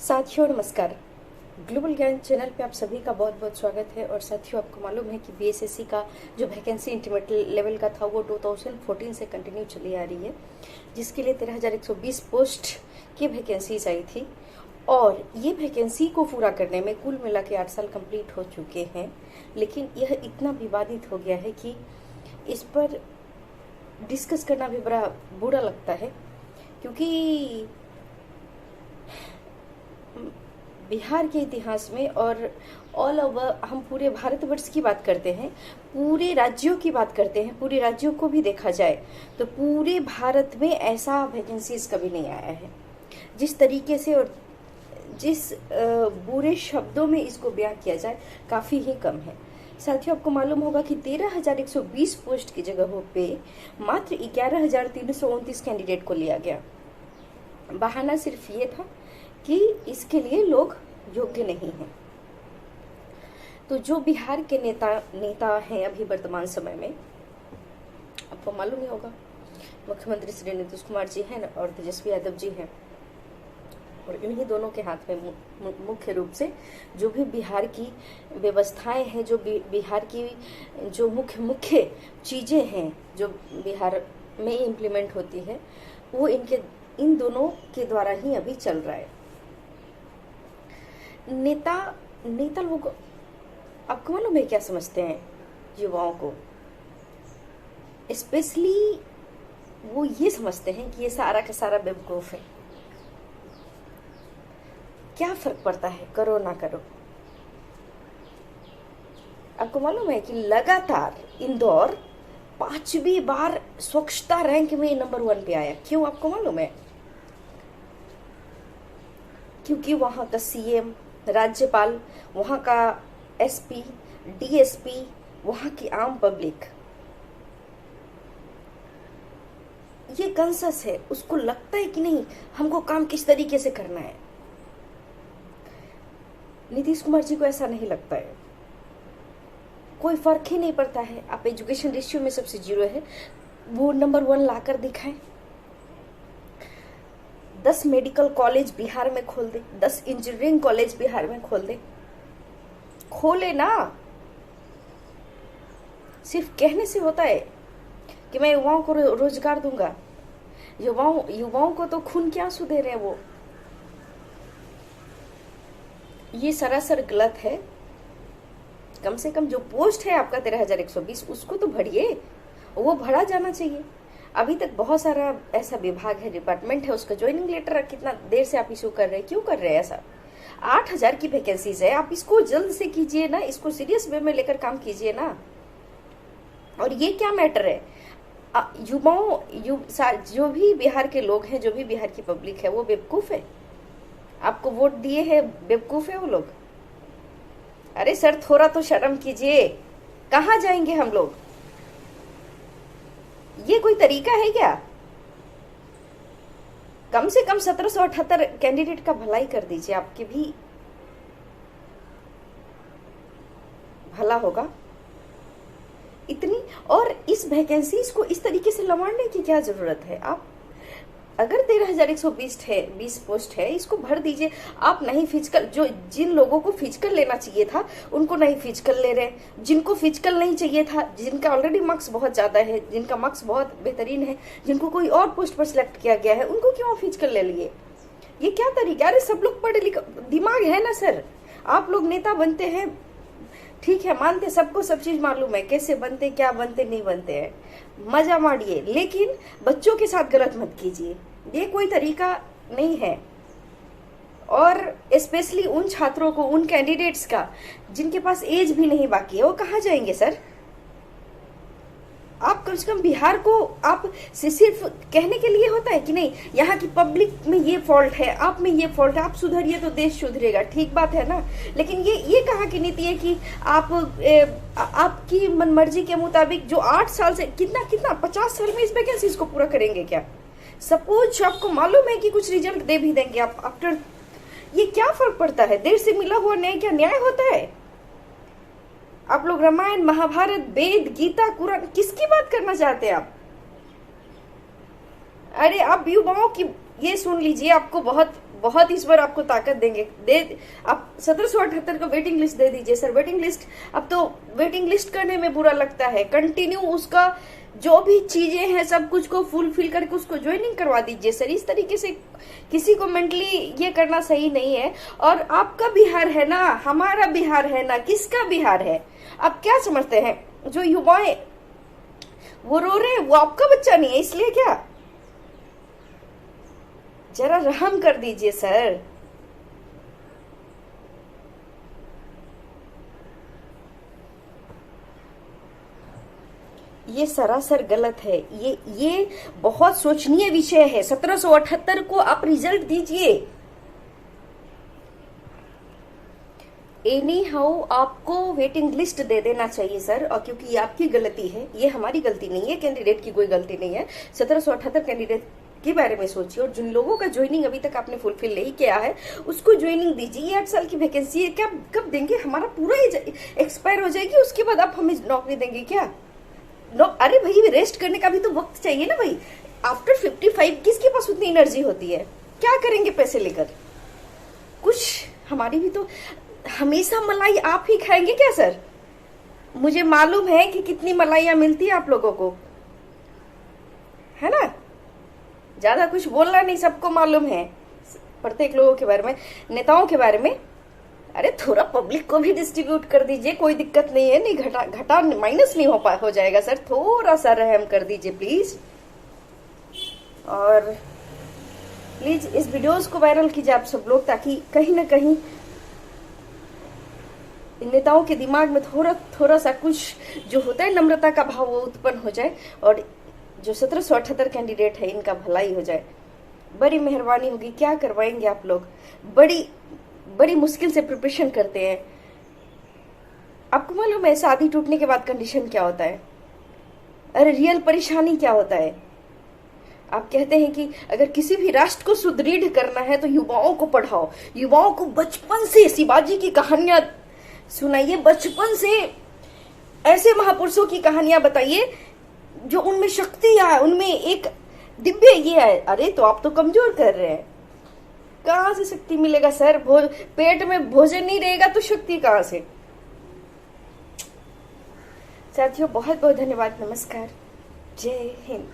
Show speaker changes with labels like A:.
A: साथियों नमस्कार। ग्लोबल ज्ञान चैनल पे आप सभी का बहुत बहुत स्वागत है। और साथियों आपको मालूम है कि बीएसएससी का जो वैकेंसी इंटरमीडिएट लेवल का था वो 2014 से कंटिन्यू चली आ रही है, जिसके लिए 13,120 पोस्ट की वैकेंसीज आई थी। और ये वैकेंसी को पूरा करने में कुल मिला के 8 साल कंप्लीट हो चुके हैं, लेकिन यह इतना विवादित हो गया है कि इस पर डिस्कस करना भी बड़ा बुरा लगता है, क्योंकि बिहार के इतिहास में और ऑल ओवर हम पूरे भारतवर्ष की बात करते हैं, पूरे राज्यों की बात करते हैं, पूरे राज्यों को भी देखा जाए तो पूरे भारत में ऐसा वैकेंसीज कभी नहीं आया है। जिस तरीके से और जिस बुरे शब्दों में इसको बयां किया जाए काफ़ी ही कम है। साथियों आपको मालूम होगा कि 13,120 पोस्ट की जगहों पे मात्र 11,329 कैंडिडेट को लिया गया। बहाना सिर्फ ये था कि इसके लिए लोग योग्य नहीं हैं। तो जो बिहार के नेता हैं अभी वर्तमान समय में, आपको मालूम ही होगा, मुख्यमंत्री श्री नीतीश कुमार जी हैं और तेजस्वी यादव जी हैं। और इन्हीं दोनों के हाथ में मुख्य रूप से जो भी बिहार की व्यवस्थाएं हैं, जो बिहार की जो मुख्य चीजें हैं जो बिहार में इम्प्लीमेंट होती है, वो इन दोनों के द्वारा ही अभी चल रहा है। नेता लोग आपको मालूम है क्या समझते हैं युवाओं को? स्पेशली वो ये समझते हैं कि ये सारा का सारा बेवकूफ है। क्या फर्क पड़ता है, करो ना करो। आपको मालूम है कि लगातार इंदौर 5वीं बार स्वच्छता रैंक में नंबर 1 पे आया। क्यों आपको मालूम है? क्योंकि वहां का सीएम, राज्यपाल, वहां का एसपी, डीएसपी, वहां की आम पब्लिक, ये कॉन्शियस है। उसको लगता है कि नहीं, हमको काम किस तरीके से करना है। नीतीश कुमार जी को ऐसा नहीं लगता है, कोई फर्क ही नहीं पड़ता है। आप एजुकेशन रेशियो में सबसे 0 है, वो नंबर 1 लाकर दिखाएं। 10 मेडिकल कॉलेज बिहार में खोल दे, 10 इंजीनियरिंग कॉलेज बिहार में खोल दे, खोले ना। सिर्फ कहने से होता है कि मैं युवाओं को रोजगार दूंगा। युवाओं को तो खून के आंसू दे रहे हैं वो। ये सरासर गलत है। कम से कम जो पोस्ट है आपका 13,120, उसको तो भरिए, वो भरा जाना चाहिए। अभी तक बहुत सारा ऐसा विभाग है, डिपार्टमेंट है, उसका ज्वाइनिंग लेटर कितना देर से आप इशू कर रहे हैं? क्यों कर रहे हैं ऐसा? 8,000 की वैकेंसीज है, आप इसको जल्द से कीजिए ना, इसको सीरियस वे में लेकर काम कीजिए ना। और ये क्या मैटर है? जो भी बिहार के लोग हैं, जो भी बिहार की पब्लिक है, वो बेवकूफ है। आपको वोट दिए हैं, बेवकूफ है वो लोग। अरे सर, थोड़ा तो शर्म कीजिए। कहाँ जाएंगे हम लोग? ये कोई तरीका है क्या? कम से कम 1778 कैंडिडेट का भलाई कर दीजिए, आपके भी भला होगा। इतनी और इस वैकेंसीज को इस तरीके से लवाड़ने की क्या जरूरत है? आप अगर 13,120 है, 20 पोस्ट है, इसको भर दीजिए। आप नहीं फिजिकल, जिन लोगों को फिजिकल लेना चाहिए था उनको नहीं फिजिकल ले रहे, जिनको फिजिकल नहीं चाहिए था, जिनका ऑलरेडी मार्क्स बहुत ज्यादा है, जिनका मार्क्स बहुत बेहतरीन है, जिनको कोई और पोस्ट पर सिलेक्ट किया गया है, उनको क्यों फिजिकल ले लिए? ये क्या तरीका? अरे सब लोग पढ़े लिखे, दिमाग है ना सर। आप लोग नेता बनते हैं, ठीक है, मानते, सबको सब चीज मालूम है, कैसे बनते, क्या बनते, नहीं बनते हैं, मजा मारिए, लेकिन बच्चों के साथ गलत मत कीजिए। ये कोई तरीका नहीं है। और स्पेशली उन छात्रों को, उन कैंडिडेट्स का जिनके पास एज भी नहीं बाकी है, वो कहाँ जाएंगे सर? आप कम से कम बिहार को आप से सिर्फ कहने के लिए होता है कि नहीं, यहाँ की पब्लिक में ये फॉल्ट है, आप में ये फॉल्ट है, आप सुधरिए तो देश सुधरेगा। ठीक बात है ना, लेकिन ये कहाँ की नीति है कि आपकी मनमर्जी के मुताबिक जो 8 साल से कितना 50 साल में इस वैकेंसीज को पूरा करेंगे क्या? सपोज आपको मालूम है कि कुछ रिजल्ट दे भी देंगे आप आफ्टर, ये क्या फर्क पड़ता है? देर से मिला हुआ न्याय क्या न्याय होता है? आप लोग रामायण, महाभारत, वेद, गीता, कुरान, किसकी बात करना चाहते हैं आप? अरे आप युवाओं की ये सुन लीजिए, आपको बहुत बहुत इस बार आपको ताकत देंगे। दे आप 1778 का वेटिंग लिस्ट दे दीजिए सर। वेटिंग लिस्ट, अब तो वेटिंग लिस्ट करने में बुरा लगता है, कंटिन्यू उसका जो भी चीजें हैं सब कुछ को फुलफिल करके उसको ज्वाइनिंग करवा दीजिए सर। इस तरीके से किसी को मेंटली ये करना सही नहीं है। और आपका बिहार है ना, हमारा बिहार है ना, किसका बिहार है? आप क्या समझते हैं? जो युवाएं वो रो रहे हैं वो आपका बच्चा नहीं है इसलिए क्या? जरा रहम कर दीजिए सर। ये सरासर गलत है। ये बहुत सोचनीय विषय है। 1778 को आप रिजल्ट दीजिए। एनी हाउ आपको वेटिंग लिस्ट दे देना चाहिए सर। और क्योंकि ये आपकी गलती है, ये हमारी गलती नहीं है, कैंडिडेट की कोई गलती नहीं है। 1778 कैंडिडेट के बारे में सोचिए। और जिन लोगों का ज्वाइनिंग अभी तक आपने फुलफिल नहीं किया है उसको ज्वाइनिंग दीजिए। ये 8 साल की वैकेंसी है, क्या कब देंगे? हमारा पूरा एक्सपायर हो जाएगी, उसके बाद आप हमें नौकरी देंगे क्या? अरे भाई, रेस्ट करने का भी तो वक्त चाहिए ना भाई। आफ्टर 55 किसके पास उतनी एनर्जी होती है? क्या करेंगे पैसे लेकर? कुछ हमारी भी तो, हमेशा मलाई आप ही खाएंगे क्या सर? मुझे मालूम है कि कितनी मलाइयां मिलती है आप लोगों को, है ना? ज्यादा कुछ बोलना नहीं, सबको मालूम है प्रत्येक लोगों के बारे में, नेताओं के बारे में। अरे थोड़ा पब्लिक को भी डिस्ट्रीब्यूट कर दीजिए, कोई दिक्कत नहीं है। नहीं, घटा माइनस नहीं हो जाएगा सर। थोड़ा सा रहम कर दीजिए प्लीज। और प्लीज इस वीडियोस को वायरल कीजिए आप सब लोग, ताकि कहीं ना कहीं नेताओं के दिमाग में थोड़ा सा कुछ जो होता है नम्रता का भाव वो उत्पन्न हो जाए, और जो 1778 कैंडिडेट है इनका भलाई हो जाए। बड़ी मेहरबानी होगी। क्या करवाएंगे आप लोग? बड़ी मुश्किल से प्रिपरेशन करते हैं। आपको मालूम है शादी टूटने के बाद कंडीशन क्या होता है? अरे रियल परेशानी क्या होता है? आप कहते हैं कि अगर किसी भी राष्ट्र को सुदृढ़ करना है तो युवाओं को पढ़ाओ, युवाओं को बचपन से शिवाजी की कहानियां सुनाइए, बचपन से ऐसे महापुरुषों की कहानियां बताइए जो उनमें शक्ति है, उनमें एक दिव्य ये है। अरे तो आप तो कमजोर कर रहे हैं। कहां से शक्ति मिलेगा सर? पेट में भोजन नहीं रहेगा तो शक्ति कहां से? साथियों बहुत बहुत धन्यवाद। नमस्कार, जय हिंद।